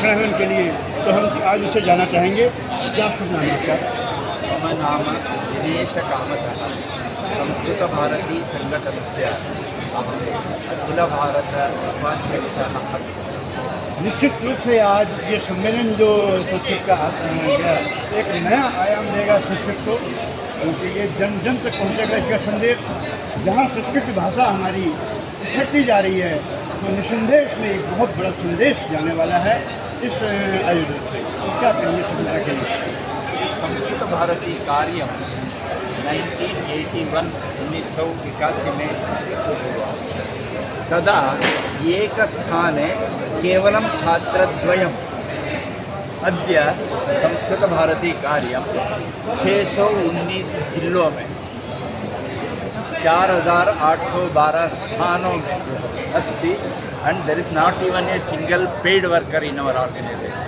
खड़े हैं उनके लिए। तो हम आज उससे जानना चाहेंगे क्या शुभ नाम है क्या? मम नाम दिनेश कामतः संस्कृतभारती संघटनस्य अखिलभारत उपाध्यक्षः अस्मि। निश्चित रूप से आज ये सम्मेलन जो संस्कृत का एक नया आयाम देगा संस्कृत को, क्योंकि ये जन जन तक पहुँचेगा इसका संदेश। जहाँ संस्कृत भाषा हमारी उछड़ती जा रही है तो निसंदेह इसमें एक बहुत बड़ा संदेश जाने वाला है इस आयोजन से। तो क्या कहेंगे संस्कृत के लिए? संस्कृत भारती कार्य 1981 में शुरू हुआ। तदा एकस्थाने केवलं छात्रद्वयम्। अद्य संस्कृतभारती कार्यं 619 जिलों में 4812 स्थानों में अस्ति, and there is not even a single paid worker in our organization.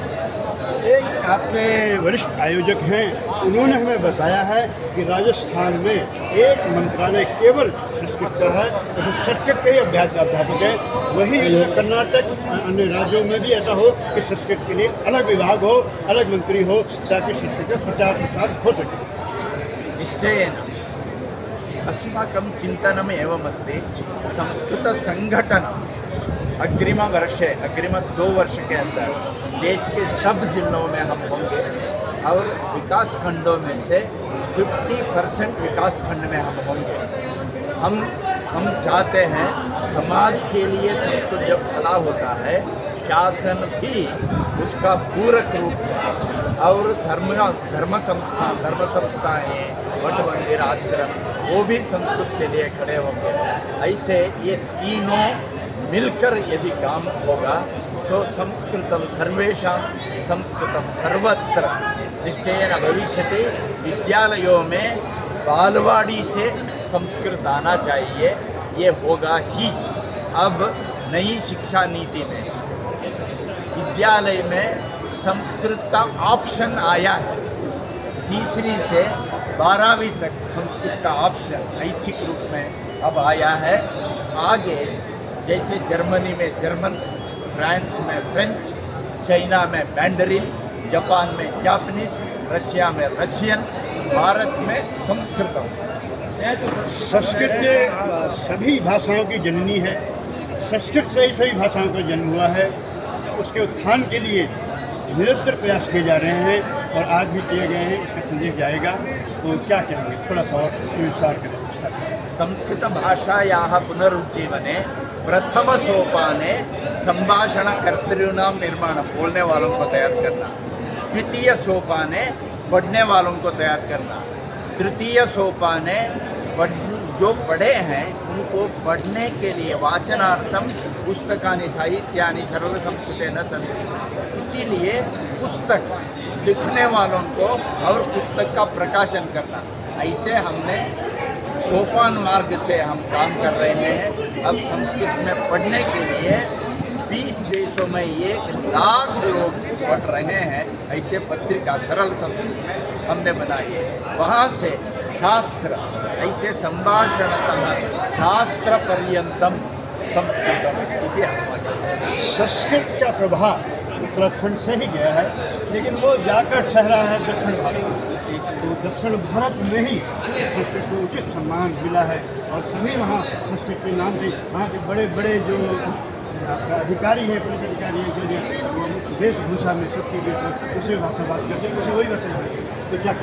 एक आपके वरिष्ठ आयोजक हैं, उन्होंने हमें बताया है कि राजस्थान में एक मंत्रालय केवल संस्कृत का है, तो संस्कृत के ही अध्यापक है। वही कर्नाटक अन्य राज्यों में भी ऐसा हो कि संस्कृत के लिए अलग विभाग हो, अलग मंत्री हो, ताकि संस्कृत का प्रचार प्रसार हो सके। निश्चयेन अस्माकं चिन्तनम् एवमस्ति, संस्कृतसङ्घटनम् अग्रिम 2 वर्ष के अंदर देश के सब जिलों में हम होंगे और विकास खंडों में से 50% विकास खंड में हम होंगे। हम चाहते हैं समाज के लिए संस्कृत जब खड़ा होता है, शासन भी उसका पूरक रूप है और धर्म संस्थाएँ, मठ मंदिर आश्रम वो भी संस्कृत के लिए खड़े होंगे। ऐसे ये तीनों मिलकर यदि काम होगा तो संस्कृतं सर्वेषां संस्कृतं सर्वत्र निश्चयेन भविष्यति। विद्यालयों में बालवाड़ी से संस्कृत आना चाहिए, ये होगा ही। अब नई शिक्षा नीति में विद्यालय में संस्कृत का ऑप्शन आया है। 3री से 12वीं तक संस्कृत का ऑप्शन ऐच्छिक रूप में अब आया है। आगे जैसे जर्मनी में जर्मन, फ्रांस में फ्रेंच, चाइना में मैंडरिन, जापान में जापानीज, रशिया में रशियन, भारत में संस्कृत। संस्कृत सभी भाषाओं की जननी है। संस्कृत से ही सभी भाषाओं का जन्म हुआ है। उसके उत्थान के लिए निरंतर प्रयास किए जा रहे हैं और आज भी किए गए हैं। इसका संदेश जाएगा। तो क्या कहेंगे, थोड़ा सा और विस्तार करें। संस्कृत भाषायाः पुनरुज्जीवने प्रथम सोपाने संभाषणकर्तॄणां निर्माण, बोलने वालों को तैयार करना। द्वितीय सोपाने पढ़ने वालों को तैयार करना। तृतीय सोपाने जो पढ़े हैं उनको पढ़ने के लिए वाचनार्थम पुस्तकानि साहित्यानि सरल संस्कृतेन सन्ति। इसीलिए पुस्तक लिखने वालों को और पुस्तक का प्रकाशन करना, ऐसे हमने सोपान मार्ग से हम काम कर रहे हैं। अब संस्कृत में पढ़ने के लिए 20 देशों में 1 लाख लोग पढ़ रहे हैं। ऐसे पत्रिका सरल संस्कृत में हमने बनाई है। वहाँ से शास्त्र, ऐसे संभाषणतः शास्त्र पर्यंतम संस्कृतम इति अस्माकं। संस्कृत का प्रभाव उत्तराखंड से ही गया है, लेकिन वो जाकर ठहरा है दक्षिण भारत में। तो दक्षिण भारत में ही संस्कृत को उचित सम्मान मिला है और सभी वहाँ संस्कृत के नाम से वहाँ के बड़े बड़े जो अधिकारी हैं, पुलिस अधिकारी हैं, जो वेशभूषा में सबकी उसी भाषा बात करते हैं, उसे वही भाषा। तो क्या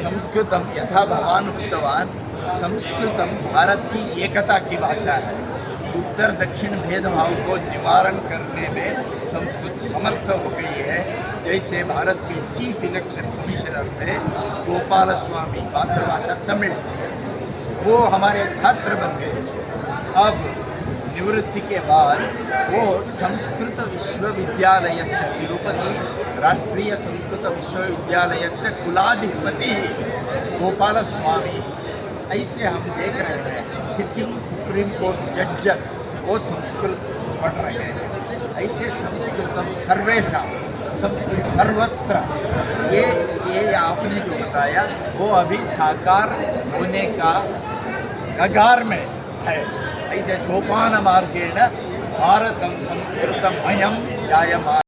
संस्कृतम यथा भगवान उक्तवान, संस्कृतम भारत की एकता की भाषा है। उत्तर दक्षिण भेदभाव को निवारण करने में संस्कृत समर्थ हो गई है। जैसे भारत के चीफ इलेक्शन कमिश्नर थे गोपाल स्वामी, मातृभाषा तमिल, वो हमारे छात्र बन गए। अब निवृत्ति के बाद वो संस्कृत विश्वविद्यालय से तिरुपति राष्ट्रीय संस्कृत विश्वविद्यालय से कुलाधिपति गोपाल स्वामी, ऐसे हम देख रहे हैं सिटिंग सुप्रीम कोर्ट जजेस वो संस्कृत पढ़ रहे हैं। ऐसे संस्कृतम सर्वेशा, संस्कृत सर्वत्र, ये आपने जो बताया वो अभी साकार होने का कगार में है। ऐसे सोपान मार्गेण भारतम संस्कृतमयं जायमानम्।